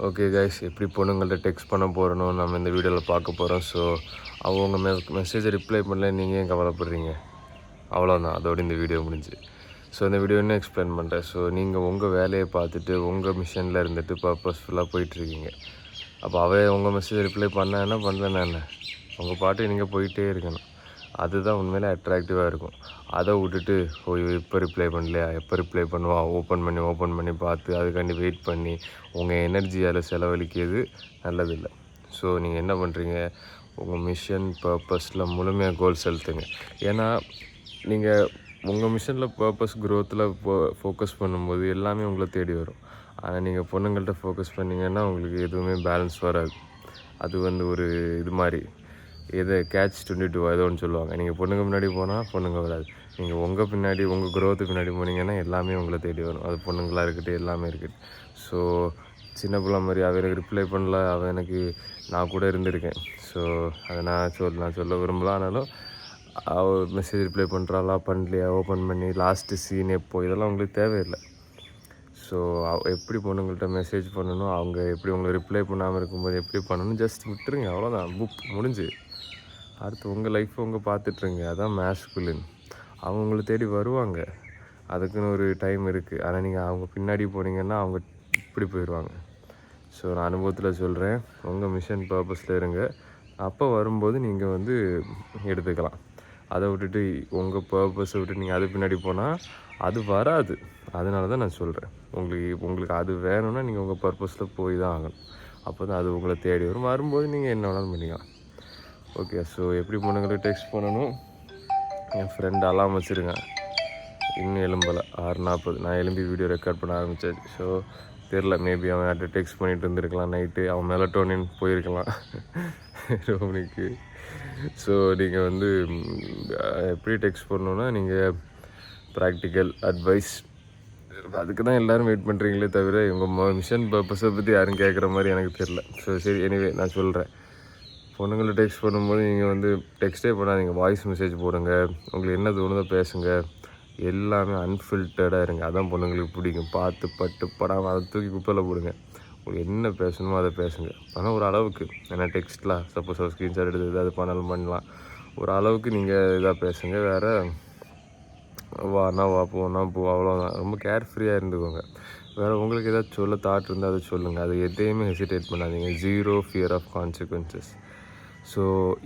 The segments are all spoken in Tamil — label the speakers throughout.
Speaker 1: ஓகே கைஸ், எப்படி பொண்ணுங்கள்ட்ட டெக்ஸ்ட் பண்ண போகிறனோ நம்ம இந்த வீடியோவில் பார்க்க போகிறோம். ஸோ அவங்க மெசேஜை ரிப்ளை பண்ணல, நீங்கள் ஏன் கவலைப்படுறீங்க? அவ்வளோதான், அதோடு இந்த வீடியோ முடிஞ்சு. ஸோ இந்த வீடியோ இன்னும் எக்ஸ்பிளைன் பண்ணுறேன். ஸோ நீங்கள் உங்கள் வேலையை பார்த்துட்டு உங்கள் மிஷனில் இருந்துட்டு பர்பஸ்ஃபுல்லாக போயிட்டுருக்கீங்க. அப்போ உங்கள் மெசேஜ் ரிப்ளை பண்ண என்ன பண்ணலன்னா என்ன, உங்கள் பாட்டு நீங்கள் போயிட்டே இருக்கணும். அதுதான் உண்மையிலே அட்ராக்டிவாக இருக்கும். அதை விட்டுட்டு எப்போ ரிப்ளை பண்ணலையா, எப்போ ரிப்ளை பண்ணுவா, ஓப்பன் பண்ணி பார்த்து அதுக்காண்டி வெயிட் பண்ணி உங்கள் எனர்ஜியால் செலவழிக்கிறது நல்லதில்லை. ஸோ நீங்கள் என்ன பண்ணுறீங்க, உங்கள் மிஷன் பர்பஸில் முழுமையாக கோல் செலுத்துங்க. ஏன்னா நீங்கள் உங்கள் மிஷனில் பர்பஸ் க்ரோத்தில் ஃபோக்கஸ் பண்ணும்போது எல்லாமே உங்களை தேடி வரும். ஆனால் நீங்கள் பொண்ணுங்கள்ட்ட ஃபோக்கஸ் பண்ணிங்கன்னா உங்களுக்கு எதுவுமே பேலன்ஸ் வராது. அது ஒரு இது மாதிரி கேட்ச் 22 ஏதோ ஒன்று சொல்லுவாங்க. நீங்கள் பொண்ணுங்க முன்னாடி போனால் பொண்ணுங்க வராது. நீங்கள் உங்கள் பின்னாடி உங்கள் க்ரோத்து பின்னாடி போனீங்கன்னா எல்லாமே உங்களை தேடி வரும். அது பொண்ணுங்களாக இருக்கட்டும், எல்லாமே இருக்கட்டும். ஸோ சின்ன பிள்ளை மாதிரி அவள் எனக்கு ரிப்ளை பண்ணல, நான் கூட இருந்திருக்கேன். ஸோ அதை நான் சொல்ல விரும்பலாம். ஆனாலும் அவள் மெசேஜ் ரிப்ளை பண்ணுறாளா பண்ணலையா, ஓப்பன் பண்ணி லாஸ்ட்டு சீன் எப்போ, இதெல்லாம் உங்களுக்கு தேவையில்லை. ஸோ எப்படி பொண்ணுங்கள்ட்ட மெசேஜ் பண்ணணும், அவங்க எப்படி உங்களை ரிப்ளை பண்ணாமல் இருக்கும்போது எப்படி பண்ணணும், ஜஸ்ட் விட்டுருங்க. அவ்வளோதான், முடிஞ்சு. அடுத்து உங்கள் லைஃப்பை பார்த்துட்ருங்க. அதான் மேஸ்குலின். அவங்க உங்களை தேடி வருவாங்க, அதுக்குன்னு ஒரு டைம் இருக்குது. ஆனால் நீங்கள் அவங்க பின்னாடி போனீங்கன்னா அவங்க இப்படி போயிடுவாங்க. ஸோ நான் அனுபவத்தில் சொல்கிறேன், உங்கள் மிஷன் பர்பஸில் இருங்க. அப்போ வரும்போது நீங்கள் எடுத்துக்கலாம். அதை விட்டுட்டு உங்கள் பர்பஸை விட்டு நீங்கள் அது பின்னாடி போனால் அது வராது. அதனால தான் நான் சொல்கிறேன், உங்களுக்கு அது வேணும்னா நீங்கள் உங்கள் பர்பஸில் போய் தான் ஆகணும். அப்போ தான் அது உங்களை தேடி வரும். வரும்போது நீங்கள் என்ன வேணாலும் பண்ணிக்கலாம். ஓகே, ஸோ எப்படி பொண்ணுங்களுக்கு டெக்ஸ்ட் பண்ணணும், என் ஃப்ரெண்ட் அலாம் வச்சுருக்கேன். இன்னும் எழும்பலை, 6:40. நான் எழும்பி வீடியோ ரெக்கார்ட் பண்ண ஆரம்பித்தேன். ஸோ தெரில, மேபி அவன் யார்கிட்ட டெக்ஸ்ட் பண்ணிகிட்டு இருந்திருக்கலாம். நைட்டு அவன் மெலட்டோனின் போயிருக்கலாம் ரோமினிக்கு. ஸோ நீங்கள் எப்படி டெக்ஸ்ட் பண்ணணுன்னா, நீங்கள் ப்ராக்டிக்கல் அட்வைஸ் அதுக்கு தான் எல்லோரும் வெயிட் பண்ணுறீங்களே தவிர உங்கள் மிஷன் பர்பஸை பற்றி யாரும் கேட்குற மாதிரி எனக்கு தெரில. ஸோ சரி, எனிவே நான் சொல்கிறேன், பொண்ணுங்களை டெக்ஸ்ட் பண்ணும்போது நீங்கள் டெக்ஸ்ட்டே பண்ணாதீங்க, வாய்ஸ் மெசேஜ் போடுங்க. உங்களுக்கு என்ன தோணுதோ பேசுங்க. எல்லாமே அன்ஃபில்டர்டாக இருங்க. அதான் பொண்ணுங்களுக்கு பிடிக்கும். பார்த்து பட்டு படாமல் அதை தூக்கி குப்பையில் போடுங்க. உங்களுக்கு என்ன பேசணுமோ அதை பேசுங்க. ஆனால் ஒரு அளவுக்கு, ஏன்னா டெக்ஸ்ட்லாம் சப்போஸ் ஒரு ஸ்க்ரீன்ஷாட் எடுத்து எதாவது பண்ணலாம். ஒரு அளவுக்கு நீங்கள் இதாக பேசுங்க. வேறு வானா வா போனா போ, அவ்வளோதான். ரொம்ப கேர்ஃப்ரீயாக இருந்துக்கோங்க. வேறு உங்களுக்கு ஏதாச்சும் சொல்ல தாட் இருந்தால் அதை சொல்லுங்கள். அது எதையுமே ஹெசிடேட் பண்ணாதீங்க. 0 ஃபியர் ஆஃப் கான்சிக்வன்சஸ். ஸோ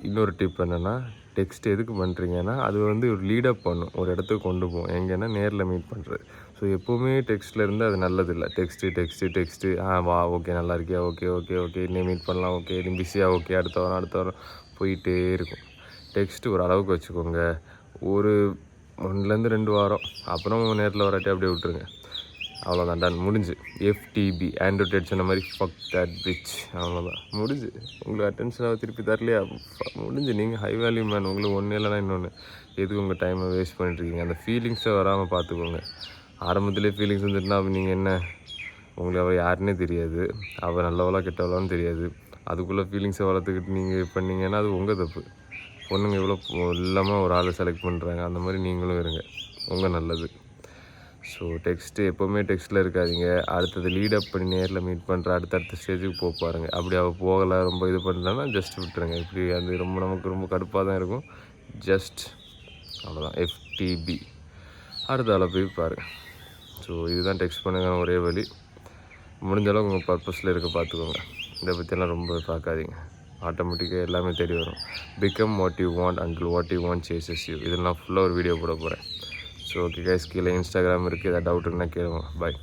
Speaker 1: இன்னொரு டிப் என்னென்னா, டெக்ஸ்ட் எதுக்கு பண்ணுறீங்கன்னா, அது ஒரு லீடப் பண்ணும், ஒரு இடத்துக்கு கொண்டு போகும். எங்கன்னா நேரில் மீட் பண்ணுறது. ஸோ எப்போவுமே டெக்ஸ்ட்டில் இருந்து அது நல்லதில்லை. டெக்ஸ்ட்டு வா, ஓகே, நல்லா இருக்கியா, ஓகே இன்னும் மீட் பண்ணலாம், ஓகே நீ பிஸியாக, ஓகே அடுத்த வாரம் போயிட்டே இருக்கும். டெக்ஸ்ட்டு ஒரு அளவுக்கு வச்சுக்கோங்க. ஒரு 1 to 2 வாரம், அப்புறம் நேரில் வராட்டி அப்படியே விட்டுருங்க. அவ்வளோதான், டன், முடிஞ்சு. FTB ஆண்ட்ராய்ட் சொன்ன மாதிரி ஃபக் தட் பிச். அவ்வளோதான், முடிஞ்சு. உங்களுக்கு அட்டென்ஷனாக திருப்பி தரலையா, முடிஞ்சு. நீங்கள் ஹை வேல்யூ மேன். உங்களுக்கு ஒன்று இல்லைனா இன்னொன்று. எதுக்கு உங்கள் டைமை வேஸ்ட் பண்ணிட்டுருக்கீங்க? அந்த ஃபீலிங்ஸை வராமல் பார்த்துக்கோங்க. ஆரம்பத்துலேயே ஃபீலிங்ஸ் வந்துட்டுனா அப்போ நீங்கள் என்ன, உங்களுக்கு அவள் யாருன்னே தெரியாது, அவள் நல்லவளா கெட்டவளான்னு தெரியாது. அதுக்குள்ளே ஃபீலிங்ஸை வளர்த்துக்கிட்டு நீங்கள் பண்ணீங்கன்னா அது உங்கள் தப்பு. பொண்ணுங்க இவ்வளோ இல்லாமல் ஒரு ஆளை செலக்ட் பண்ணுறாங்க, அந்த மாதிரி நீங்களும் இருங்க, உங்கள் நல்லது. ஸோ டெக்ஸ்ட்டு எப்போவுமே டெக்ஸ்ட்டில் இருக்காதிங்க. அடுத்தது லீடப் பண்ணி நேரில் மீட் பண்ணுற அடுத்த ஸ்டேஜுக்கு பாருங்கள். அப்படி அவள் போகலை, ரொம்ப இது பண்ணுறேன்னா ஜஸ்ட் விட்டுருங்க. இப்படி அது நமக்கு ரொம்ப கடுப்பாக தான் இருக்கும். ஜஸ்ட் அவ்வளோதான், FTB. அடுத்த ஆளை போய் பாருங்கள். ஸோ இதுதான் டெக்ஸ்ட் பண்ணுங்க ஒரே வழி. முடிஞ்ச அளவுக்கு உங்கள் பர்பஸில் இருக்க பார்த்துக்கோங்க. இதை பற்றியெல்லாம் ரொம்ப பார்க்காதீங்க. ஆட்டோமேட்டிக்காக எல்லாமே தேடி வரும். Become what you want until what you want chases you. இதெல்லாம் ஃபுல்லாக ஒரு வீடியோ போட போகிறேன். ஸோ ஓகே கைஸ், கீழே இன்ஸ்டாகிராம் இருக்குது. ஏதாவது டவுட் இருந்தால் கேளுங்க. பாய்.